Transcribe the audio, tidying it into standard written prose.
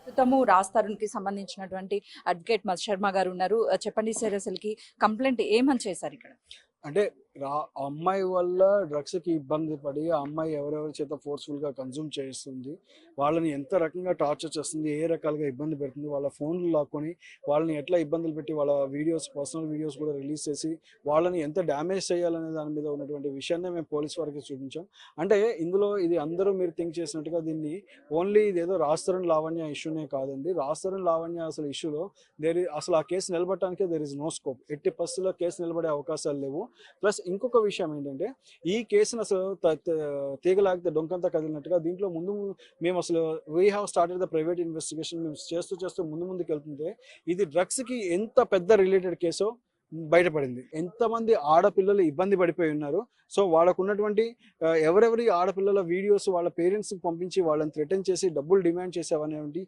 ప్రస్తుతము రాస్తారునికి సంబంధించినటువంటి అడ్వకేట్ మధు శర్మ గారు ఉన్నారు. చెప్పండి సార్, అసలుకి కంప్లైంట్ ఏమని చేశారు ఇక్కడ? అంటే ఆ అమ్మాయి వల్ల డ్రగ్స్‌కి ఇబ్బంది పడి, ఆ అమ్మాయి ఎవరెవరి చేత ఫోర్స్‌ఫుల్‌గా కన్జ్యూమ్ చేయిస్తుంది, వాళ్ళని ఎంత రకంగా టార్చర్ చేస్తుంది, ఏ రకాలుగా ఇబ్బంది పెడుతుంది, వాళ్ళ ఫోన్‌లు లాక్కొని వాళ్ళని ఎట్లా ఇబ్బందులు పెట్టి వాళ్ళ వీడియోస్, పర్సనల్ వీడియోస్ కూడా రిలీజ్ చేసి వాళ్ళని ఎంత డ్యామేజ్ చేయాలనే దాని మీద ఉన్నటువంటి విషయాన్నే మేము పోలీస్ వారికి చూపించాం. అంటే ఇందులో ఇది అందరూ మీరు థింక్ చేసినట్టుగా దీన్ని ఓన్లీ ఇదేదో రాజ్ లావణ్య ఇష్యూనే కాదండి. రాజ్ లావణ్య అసలు ఇష్యూలో అసలు ఆ కేసు నిలబడటానికే దేర్ ఇస్ నో స్కోప్. ఎట్టి పరిస్థితుల్లో కేసు నిలబడే అవకాశాలు లేవు. ప్లస్ ఇంకొక విషయం ఏంటంటే, ఈ కేసును అసలు తీగలాగితే డొంకంతా కదిలినట్టుగా దీంట్లో మేము అసలు we have started the private investigation. మేము చేస్తూ ముందుకు వెళ్తుంటే ఇది డ్రగ్స్కి ఎంత పెద్ద రిలేటెడ్ కేసో బయటపడింది. ఎంతమంది ఆడపిల్లలు ఇబ్బంది పడిపోయి ఉన్నారు. సో వాళ్ళకు ఉన్నటువంటి ఎవరెవరి ఆడపిల్లల వీడియోస్ వాళ్ళ పేరెంట్స్కి పంపించి వాళ్ళని థ్రెటన్ చేసి డబ్బులు డిమాండ్ చేసేవనేవి